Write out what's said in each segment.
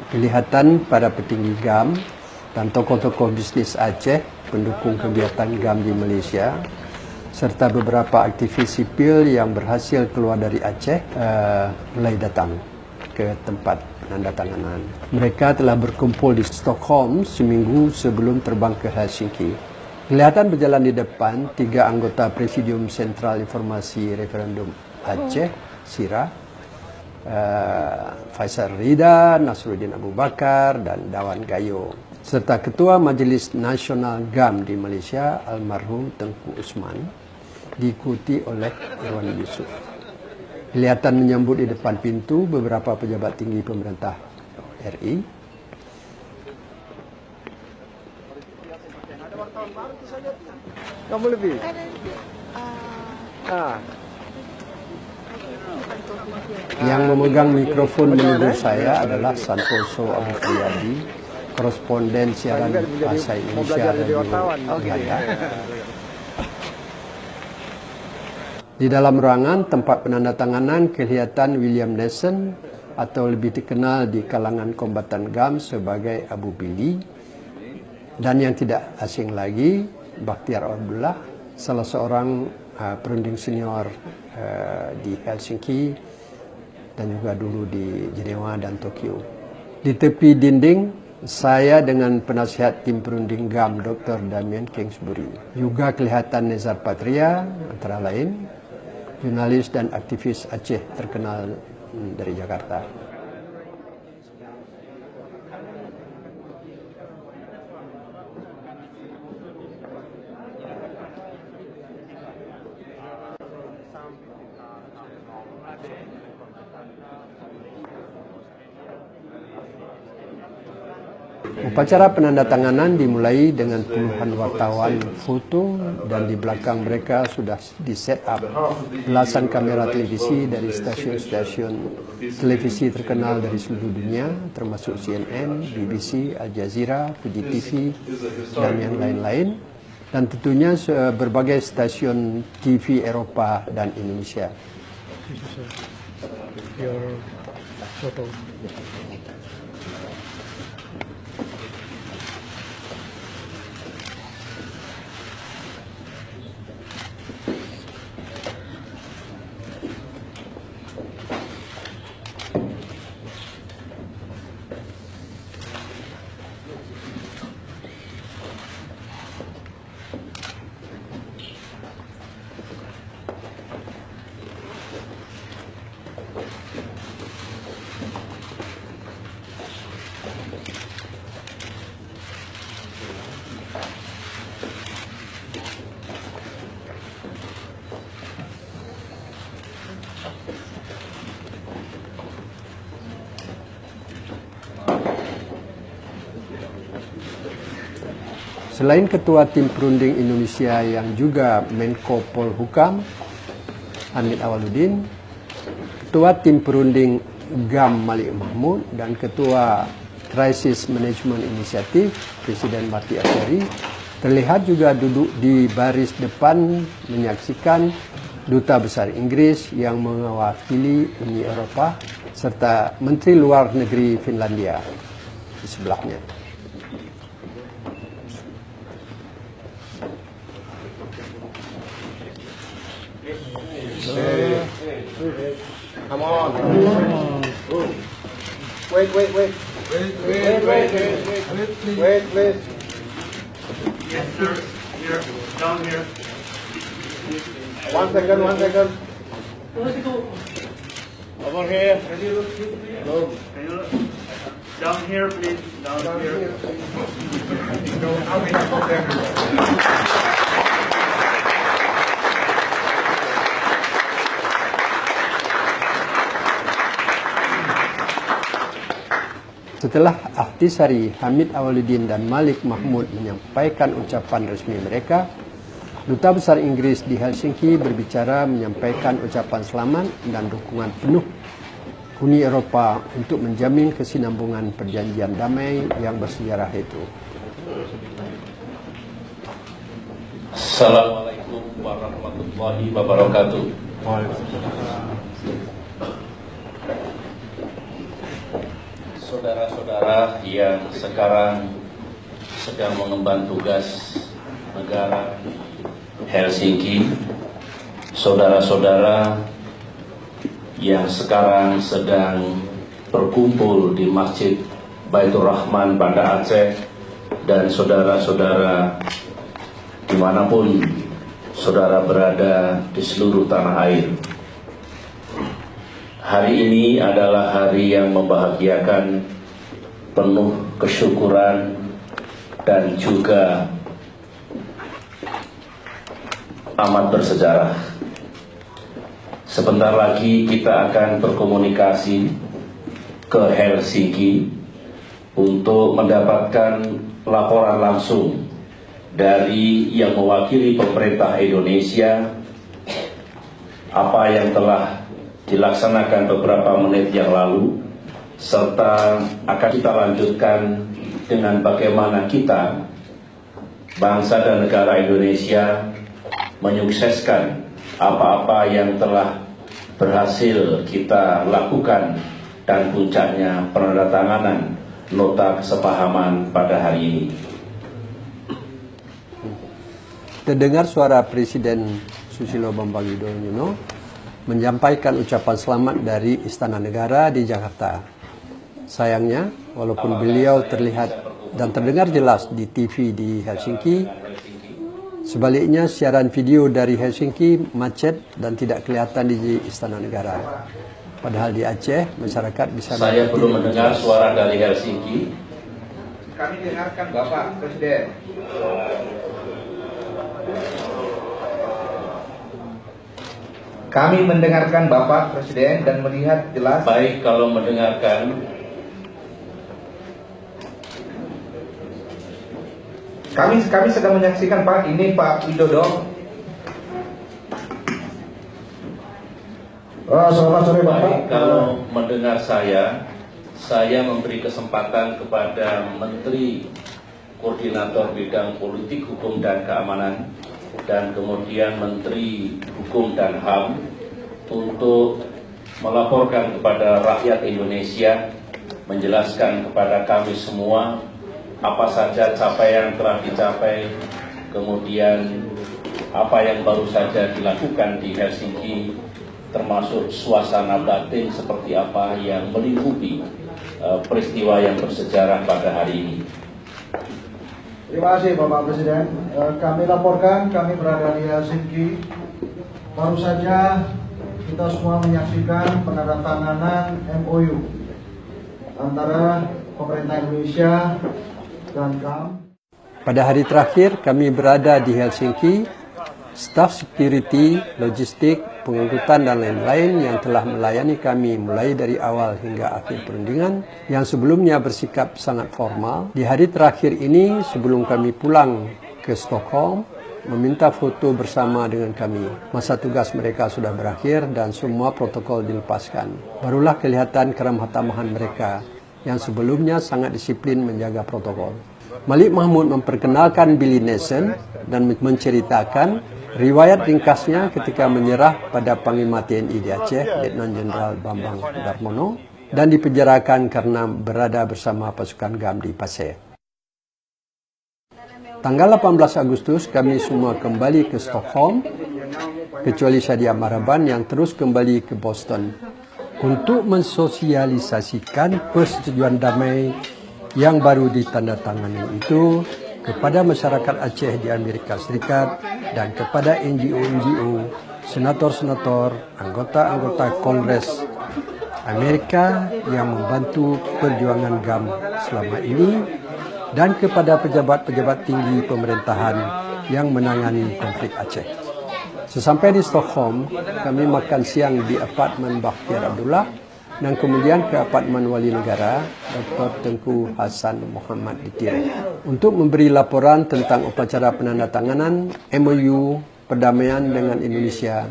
Kelihatan para petinggi GAM dan tokoh-tokoh bisnis Aceh pendukung kegiatan GAM di Malaysia serta beberapa aktivis sipil yang berhasil keluar dari Aceh mulai datang ke tempat penandatanganan. Mereka telah berkumpul di Stockholm seminggu sebelum terbang ke Helsinki. Kelihatan berjalan di depan 3 anggota Presidium Sentral Informasi Referendum Aceh, SIRA, Faisal Rida, Nasruddin Abu Bakar, dan Dawan Gayo, serta Ketua Majlis Nasional GAM di Malaysia, almarhum Tengku Usman, diikuti oleh Irwan Yusuf. Kelihatan menyambut di depan pintu beberapa pejabat tinggi pemerintah RI. Kamu lebih? Yang memegang mikrofon menuju saya adalah Santoso Abu Priyadi, koresponden siaran bahasa Indonesia Radio Belanda. Di dalam ruangan tempat penandatanganan kelihatan William Nelson atau lebih dikenal di kalangan kombatan GAM sebagai Abu Billy, dan yang tidak asing lagi Bakhtiar Abdullah, salah seorang perunding senior di Helsinki dan juga dulu di Jenewa dan Tokyo. Di tepi dinding saya dengan penasihat tim perunding GAM Dr. Damien Kingsbury. Juga kelihatan Nezar Patria antara lain, jurnalis dan aktivis Aceh terkenal dari Jakarta. Upacara penandatanganan dimulai dengan puluhan wartawan foto dan di belakang mereka sudah di-set up belasan kamera televisi dari stasiun-stasiun televisi terkenal dari seluruh dunia termasuk CNN, BBC, Al Jazeera, Fuji TV dan yang lain-lain, dan tentunya berbagai stasiun TV Eropa dan Indonesia. Selain Ketua Tim Perunding Indonesia yang juga Menko Polhukam, Hamid Awaludin, Ketua Tim Perunding GAM Malik Mahmud, dan Ketua Crisis Management Initiative, Presiden Marty Asyari, terlihat juga duduk di baris depan menyaksikan Duta Besar Inggris yang mewakili Uni Eropa, serta Menteri Luar Negeri Finlandia di sebelahnya. Come on. Wait, please. Yes, sir. Here, down here. One second. Over here. Go. Can you look? Down here, please. Down here. Setelah Ahtisari, Hamid Awaludin dan Malik Mahmud menyampaikan ucapan resmi mereka, Duta Besar Inggris di Helsinki berbicara menyampaikan ucapan selamat dan dukungan penuh Uni Eropa untuk menjamin kesinambungan perjanjian damai yang bersejarah itu. Assalamualaikum warahmatullahi wabarakatuh. Saudara-saudara yang sekarang sedang mengemban tugas negara Helsinki, saudara-saudara yang sekarang sedang berkumpul di Masjid Baitur Rahman Banda Aceh, dan saudara-saudara dimanapun saudara berada di seluruh tanah air. Hari ini adalah hari yang membahagiakan, penuh kesyukuran dan juga amat bersejarah. Sebentar lagi kita akan berkomunikasi ke Helsinki untuk mendapatkan laporan langsung dari yang mewakili pemerintah Indonesia apa yang telah dilaksanakan beberapa menit yang lalu, serta akan kita lanjutkan dengan bagaimana kita, bangsa dan negara Indonesia, menyukseskan apa-apa yang telah berhasil kita lakukan dan puncaknya penandatanganan nota kesepahaman pada hari ini. Terdengar suara Presiden Susilo Bambang Yudhoyono menyampaikan ucapan selamat dari Istana Negara di Jakarta. Sayangnya, walaupun beliau terlihat dan terdengar jelas di TV di Helsinki, sebaliknya siaran video dari Helsinki macet dan tidak kelihatan di Istana Negara. Padahal di Aceh, masyarakat bisa... Saya belum mendengar suara dari Helsinki. Kami dengarkan Bapak Presiden. Kami mendengarkan Bapak Presiden dan melihat jelas. Baik, kalau mendengarkan. Kami sedang menyaksikan Pak, ini Pak Widodo. Selamat sore Bapak. Baik, kalau mendengar saya memberi kesempatan kepada Menteri Koordinator Bidang Politik, Hukum dan Keamanan, dan kemudian Menteri Hukum dan HAM untuk melaporkan kepada rakyat Indonesia, menjelaskan kepada kami semua apa saja capaian yang telah dicapai, kemudian apa yang baru saja dilakukan di Helsinki, termasuk suasana batin seperti apa yang melingkupi peristiwa yang bersejarah pada hari ini. Terima kasih Bapak Presiden. Kami laporkan, kami berada di Helsinki. Baru saja kita semua menyaksikan penandatanganan MOU antara pemerintah Indonesia dan KAM. Pada hari terakhir kami berada di Helsinki, staf security, logistik, pengangkutan dan lain-lain yang telah melayani kami mulai dari awal hingga akhir perundingan yang sebelumnya bersikap sangat formal. Di hari terakhir ini sebelum kami pulang ke Stockholm, meminta foto bersama dengan kami. Masa tugas mereka sudah berakhir dan semua protokol dilepaskan. Barulah kelihatan keramah-tamahan mereka yang sebelumnya sangat disiplin menjaga protokol. Malik Mahmud memperkenalkan Billy Nation dan menceritakan riwayat ringkasnya ketika menyerah pada Panglima TNI di Aceh, Letnan Jeneral Bambang Darmono, dan dipenjarakan karena berada bersama pasukan GAM di Pasir. Tanggal 18 Agustus kami semua kembali ke Stockholm, kecuali Sadia Maraban yang terus kembali ke Boston untuk mensosialisasikan persetujuan damai yang baru ditandatangani itu kepada masyarakat Aceh di Amerika Serikat dan kepada NGO-NGO, senator-senator, anggota-anggota Kongres Amerika yang membantu perjuangan GAM selama ini, dan kepada pejabat-pejabat tinggi pemerintahan yang menangani konflik Aceh. Sesampai di Stockholm, kami makan siang di apartemen Bakhtiar Abdullah dan kemudian ke apartemen Wali Negara Dr. Tengku Hasan Muhammad di Tireh untuk memberi laporan tentang upacara penandatanganan MOU perdamaian dengan Indonesia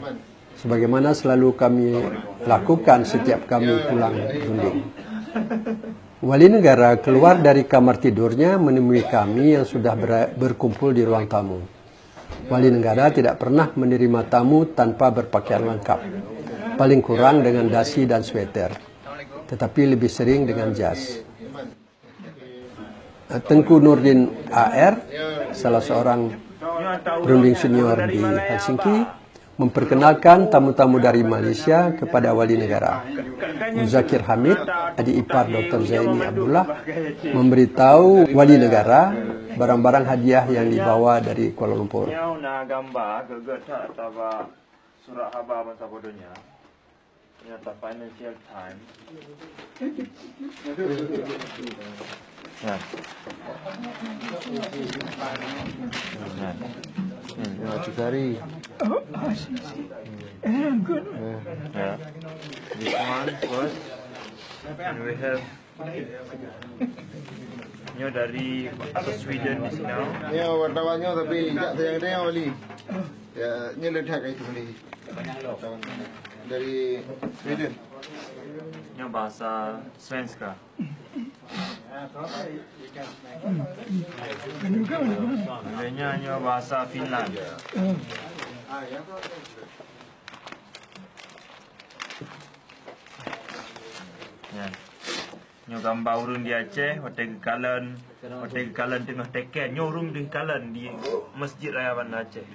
sebagaimana selalu kami lakukan setiap kami pulang berunding. Wali Negara keluar dari kamar tidurnya menemui kami yang sudah berkumpul di ruang tamu. Wali Negara tidak pernah menerima tamu tanpa berpakaian lengkap, paling kurang dengan dasi dan sweater, tetapi lebih sering dengan jas. Tengku Nurdin AR, salah seorang perunding senior di Helsinki, memperkenalkan tamu-tamu dari Malaysia kepada wali negara. Muzakir Hamid, adik ipar Dr. Zaini Abdullah, memberitahu wali negara barang-barang hadiah yang dibawa dari Kuala Lumpur. Na gambar geget tak tawa surat khabar bangsa bodohnya. Nyata Financial Times. Ya. Cukari. Yeah. This one first. And we have nyo dari Sweden di sini. Ni wartawannya tapi tak sayang dia wali. Ya, ni letak itu beli. Dari Sweden. Nyo bahasa Svenska. Sebenarnya nyo bahasa Finland. Ya. Nyo gambar urun di Aceh, hotel kekalan tengah teken, nyo urun di kekalan di Masjid Raya Bandar Aceh.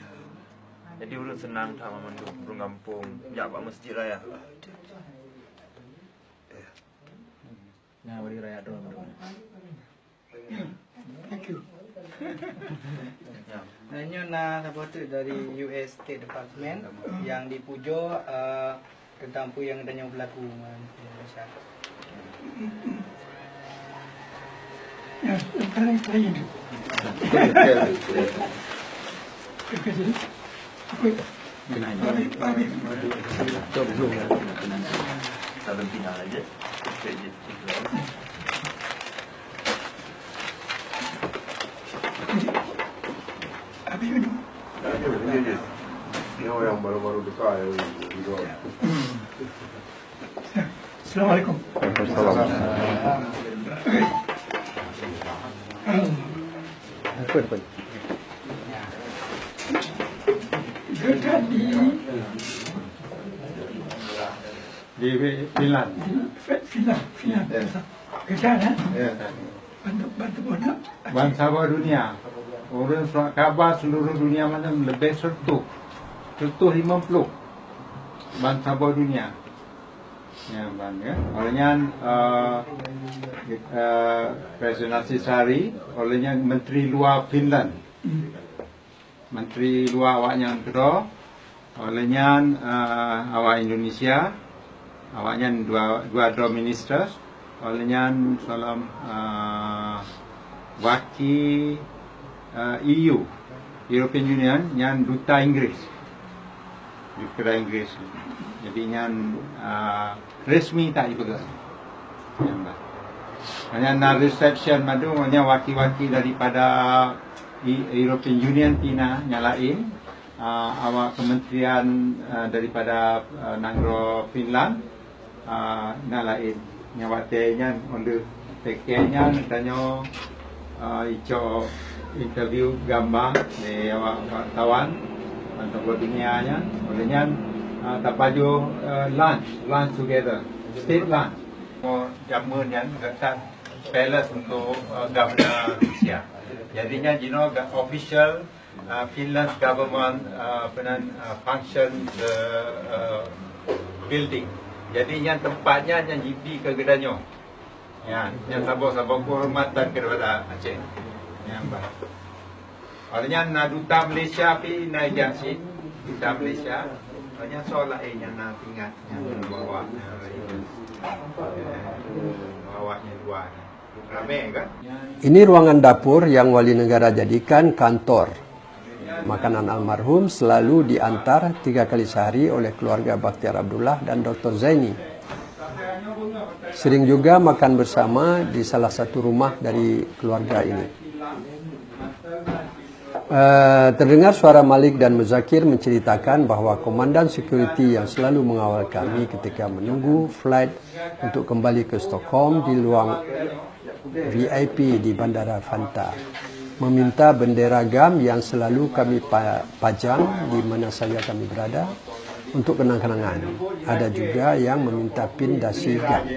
Jadi urun senang tak memandu urun kampung, jawab Masjid Raya. Nah, wali raya doang. Thank you. Ya. Nanya na supporter dari US State Department yang dipujo tentang apa yang adanya berlaku di Indonesia. Ya, kalian lain. Tak final aja. Habis itu. Ini yang baru-baru dekat juga. Assalamualaikum. Apa? Tadi Di Finland. Finland. Kita kan Ya. bantu bodoh. Bangsa dunia. Orang surat khabar seluruh dunia mana lebih 150 bangsa dunia. Ya, bang ya. Olehnya Presiden Asisari, olehnya Menteri Luar Finland. Menteri Luar awaknya kedua, olehnya awak Indonesia, awaknya dua minister, olehnya salam wakil EU, European Union, yang duta Inggris, duta Inggris. Jadi yang resmi tak juga. Hanya na reception madu, hanya wakil-wakil daripada European Union tina nyalain, awak kementerian daripada Nagro Finland nyalain, nyawatenya untuk tekenya tanya ijo interview gambar di awak wartawan untuk dunianya, olehnya tapaju lunch together, state lunch. Jamun yang dekat palace untuk governor Rusia. Jadinya official Finland government function the building. Jadi yang tempatnya yang jipi ke gedanya. Ya, yang sabar-sabar kehormatan kepada Aceh. Yang baik. Olehnya duta Malaysia pi naik jaksi, duta Malaysia. Olehnya soal lain yang nak ingat yang bawa bawanya dua. Ramai kan? Ini ruangan dapur yang wali negara jadikan kantor. Makanan almarhum selalu diantar 3 kali sehari oleh keluarga Bakhtiar Abdullah dan Dr. Zaini. Sering juga makan bersama di salah satu rumah dari keluarga ini. Terdengar suara Malik dan Muzakir menceritakan bahawa komandan security yang selalu mengawal kami ketika menunggu flight untuk kembali ke Stockholm di ruang VIP di Bandara Fanta meminta bendera GAM yang selalu kami pajang di mana saja kami berada untuk kenang-kenangan. Ada juga yang meminta pin dasi GAM.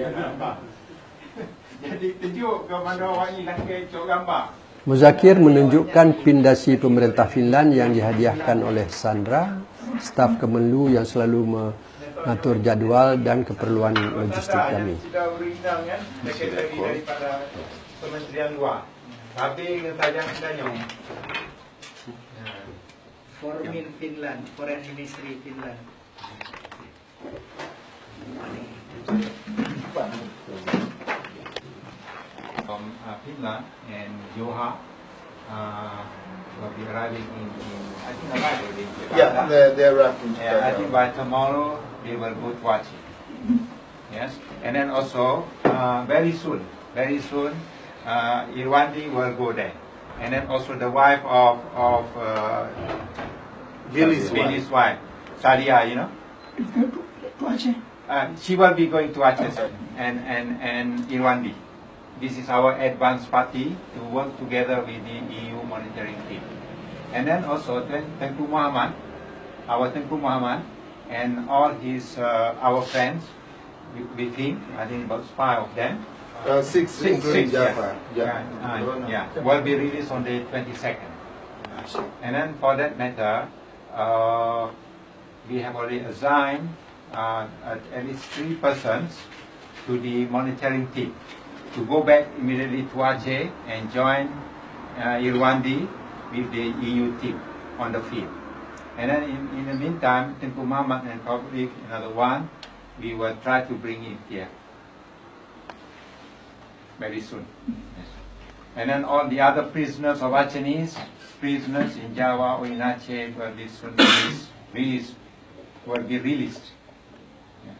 Jadi tunjuk kepada orang hilang ke cok gambar. Muzakir menunjukkan pindasi pemerintah Finland yang dihadiahkan oleh Sandra, staf Kemenlu yang selalu mengatur jadual dan keperluan logistik kami. Sudah original kan, sekretari daripada Kementerian Luar. Tapi tajam tanya. Formin Finland, Foreign Ministry Finland. From Finland and Joha will be arriving in I think arriving in Jakarta. Yeah, they're wrapping. And I think by tomorrow they will go to Aceh. Yes, and then also very soon, Irwandi will go there, and then also the wife of Billy's wife, Sadia, you know. It's going to Aceh. She will be going to Aceh and Irwandi. This is our advanced party to work together with the EU monitoring team. And then also Tengku Muhammad, our Tengku Muhammad, and all his our friends with him. I think about 5 of them. Six, Six, Java. yeah, will be released on the 22nd. And then for that matter, we have already assigned at least 3 persons to the monitoring team to go back immediately to Aceh and join Irwandi with the EU team on the field. And then in the meantime, Tengku Muhammad and probably another one, we will try to bring it here very soon. Yes. And then all the other prisoners of Acehnese, prisoners in Java or in Aceh will be soon released. Yeah.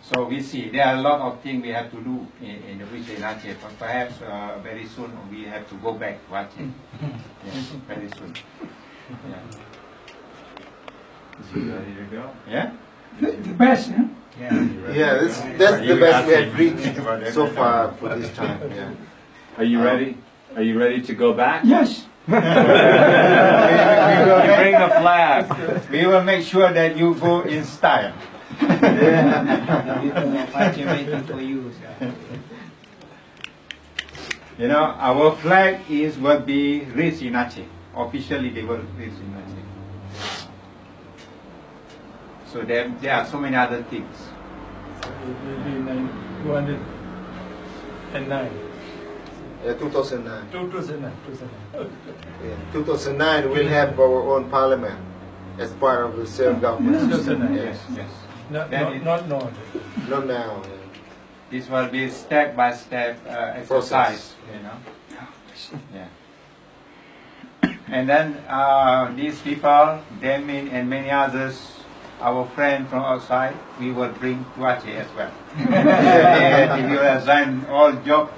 So we see there are a lot of things we have to do in the region in Aceh, but perhaps very soon we have to go back to Aceh. Yes, very soon. Yeah. Is he ready to go? Yeah? The best, huh? Yeah, that's the best we have reached so far for this time. Yeah. Are you ready? Are you ready to go back? Yes. we will Bring the flag. We will make sure that you go in style. Waiting for you. You know, our flag will be raised in Aceh. Officially, they will raise in Aceh. So there are so many other things. 209. Yeah, 2009. 2009. Yeah, 2009 we'll have our own parliament as part of the self-government system. Yes, yes. Not now. Not now. This will be step-by-step exercise, you know. Yeah. And then these people, Demin and many others, our friends from outside, we will bring to Aceh as well. And we will assign all jobs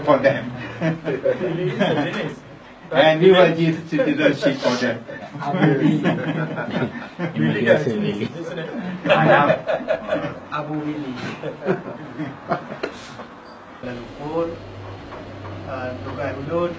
for them. And we will give citizenship for them. Abu Willy. Kuala Lumpur, Tugai Ulun,